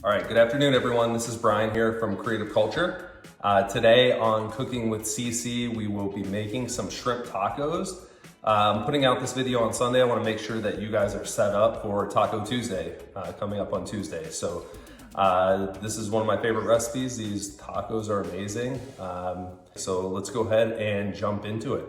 All right, good afternoon, everyone. This is Brian here from Creative Culture. Today on Cooking with CC, we will be making some shrimp tacos. I'm putting out this video on Sunday. I want to make sure that you guys are set up for Taco Tuesday coming up on Tuesday. So this is one of my favorite recipes. These tacos are amazing. So let's go ahead and jump into it.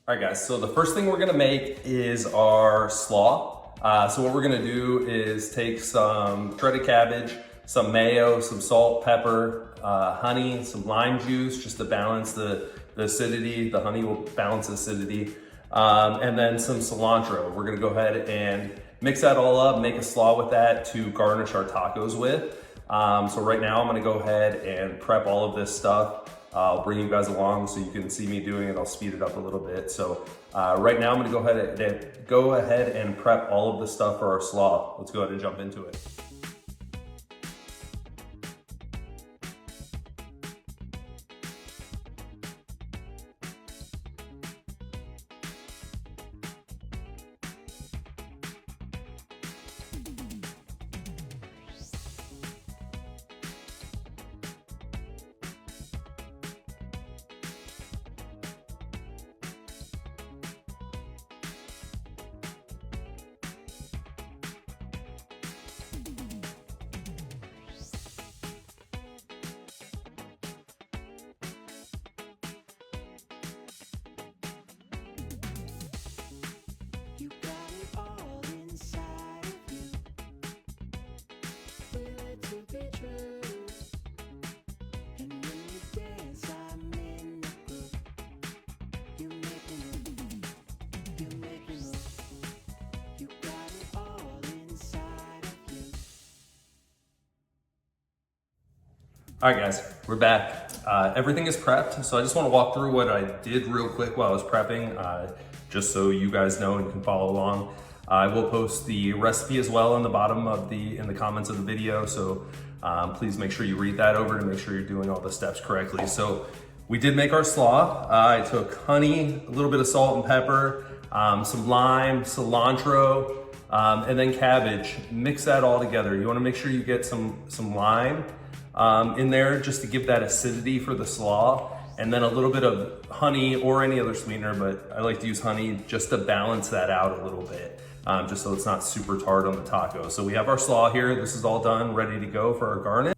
All right, guys, so the first thing we're gonna make is our slaw. So what we're gonna do is take some shredded cabbage, some mayo, some salt, pepper, honey, some lime juice, just to balance the acidity. The honey will balance the acidity. And then some cilantro. We're gonna go ahead and mix that all up, make a slaw with that to garnish our tacos with. So right now I'm gonna go ahead and prep all of this stuff. I'll bring you guys along so you can see me doing it. I'll speed it up a little bit. So right now I'm gonna go ahead and prep all of the stuff for our slaw. Let's go ahead and jump into it. All right, guys, we're back. Everything is prepped, so I just want to walk through what I did real quick while I was prepping, just so you guys know and can follow along. I will post the recipe as well in the bottom of in the comments of the video, so please make sure you read that over to make sure you're doing all the steps correctly. So we did make our slaw. I took honey, a little bit of salt and pepper, some lime, cilantro, and then cabbage. Mix that all together. You want to make sure you get some lime in there just to give that acidity for the slaw, and then a little bit of honey or any other sweetener, but I like to use honey just to balance that out a little bit, just so it's not super tart on the taco. So we have our slaw here. This is all done, ready to go for our garnish.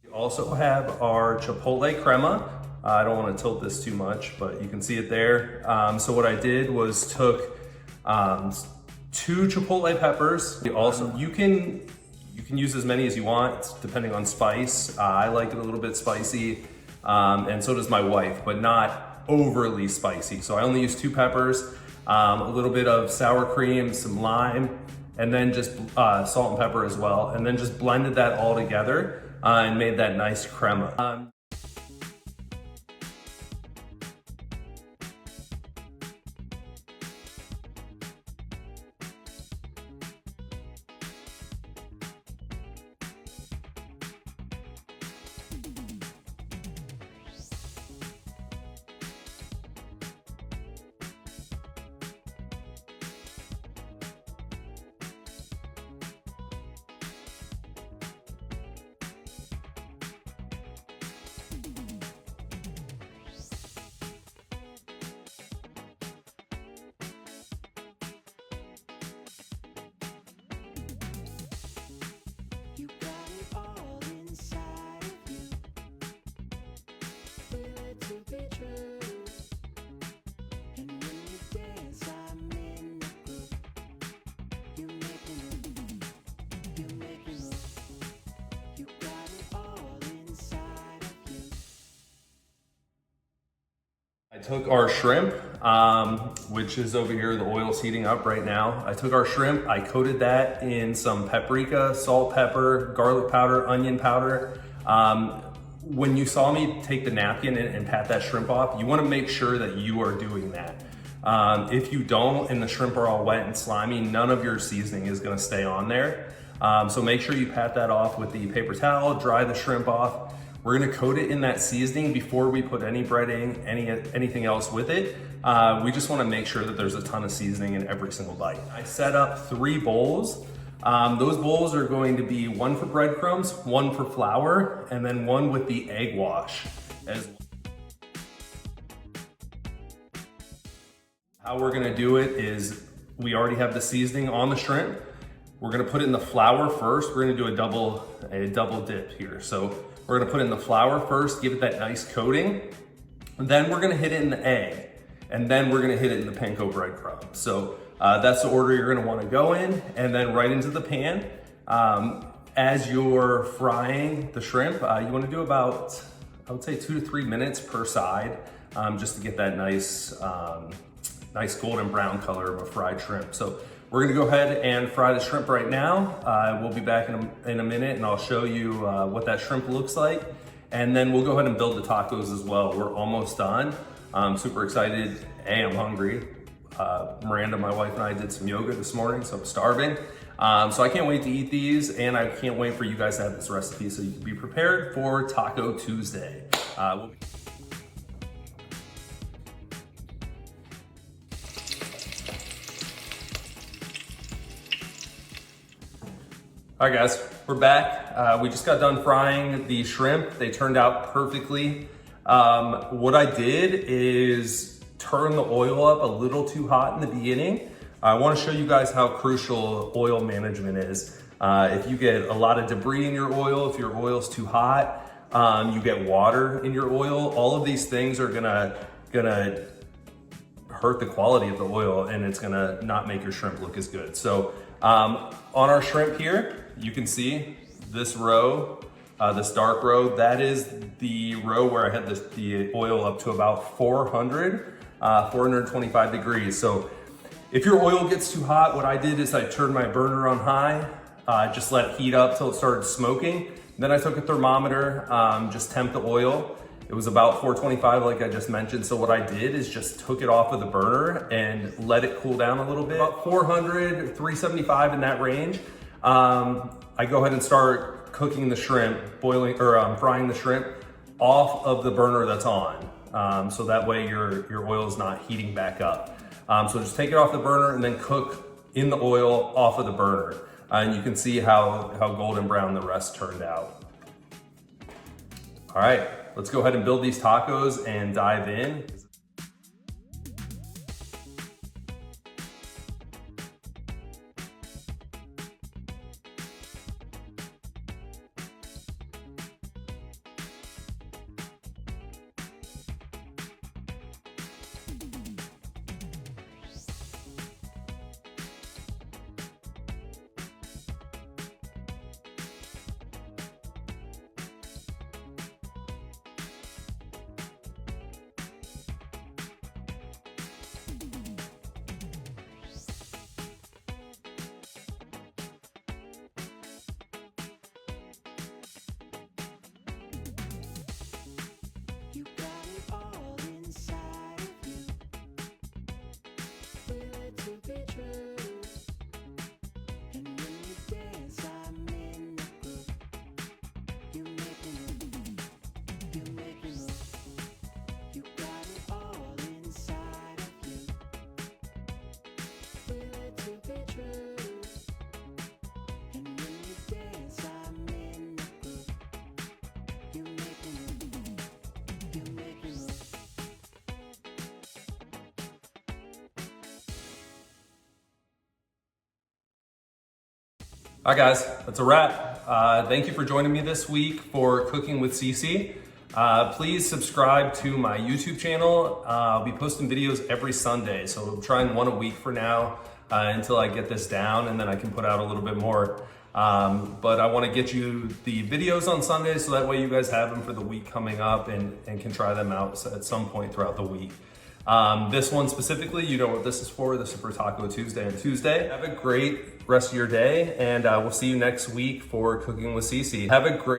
We also have our Chipotle Crema. I don't want to tilt this too much, but you can see it there. So what I did was took 2 Chipotle peppers. You can use as many as you want, depending on spice. I like it a little bit spicy, and so does my wife, but not overly spicy. So I only use 2 peppers, a little bit of sour cream, some lime, and then just salt and pepper as well, and then just blended that all together and made that nice crema. took our shrimp, which is over here, the oil's heating up right now. I took our shrimp, I coated that in some paprika, salt, pepper, garlic powder, onion powder. When you saw me take the napkin and pat that shrimp off, you wanna make sure that you are doing that. If you don't and the shrimp are all wet and slimy, none of your seasoning is gonna stay on there. So make sure you pat that off with the paper towel, dry the shrimp off. We're gonna coat it in that seasoning before we put any breading, anything else with it. We just wanna make sure that there's a ton of seasoning in every single bite. I set up 3 bowls. Those bowls are going to be 1 for breadcrumbs, 1 for flour, and then 1 with the egg wash. How we're gonna do it is we already have the seasoning on the shrimp. We're gonna put it in the flour first. We're gonna do a double dip here. So we're gonna put in the flour first, give it that nice coating. Then we're gonna hit it in the egg. And then we're gonna hit it in the panko breadcrumb. So that's the order you're gonna wanna go in, and then right into the pan. As you're frying the shrimp, you wanna do about, I would say 2 to 3 minutes per side, just to get that nice golden brown color of a fried shrimp. So we're gonna go ahead and fry the shrimp right now. We'll be back in a minute and I'll show you what that shrimp looks like. And then we'll go ahead and build the tacos as well. We're almost done. I'm super excited. I'm hungry. Miranda, my wife, and I did some yoga this morning, so I'm starving. So I can't wait to eat these, and I can't wait for you guys to have this recipe so you can be prepared for Taco Tuesday. All right guys, we're back. We just got done frying the shrimp. They turned out perfectly. What I did is turn the oil up a little too hot in the beginning. I wanna show you guys how crucial oil management is. If you get a lot of debris in your oil, if your oil's too hot, you get water in your oil, all of these things are gonna hurt the quality of the oil, and it's gonna not make your shrimp look as good. So on our shrimp here, you can see this row, this dark row, that is the row where I had the oil up to about 425 degrees. So if your oil gets too hot, what I did is I turned my burner on high, just let it heat up till it started smoking. Then I took a thermometer, just temp the oil. It was about 425, like I just mentioned. So what I did is just took it off of the burner and let it cool down a little bit. About 400, 375 in that range. I go ahead and start cooking the shrimp, frying the shrimp off of the burner that's on. So that way your oil is not heating back up. So just take it off the burner and then cook in the oil off of the burner. And you can see how golden brown the rest turned out. All right, let's go ahead and build these tacos and dive in. All right guys, that's a wrap. Thank you for joining me this week for Cooking with CC. Please subscribe to my YouTube channel. I'll be posting videos every Sunday, so I'm trying one a week for now until I get this down, and then I can put out a little bit more. But I want to get you the videos on Sundays so that way you guys have them for the week coming up and can try them out at some point throughout the week. This one specifically, you know what this is for. This is for Taco Tuesday and Tuesday. Have a great rest of your day, and we'll see you next week for Cooking with Cece. Have a great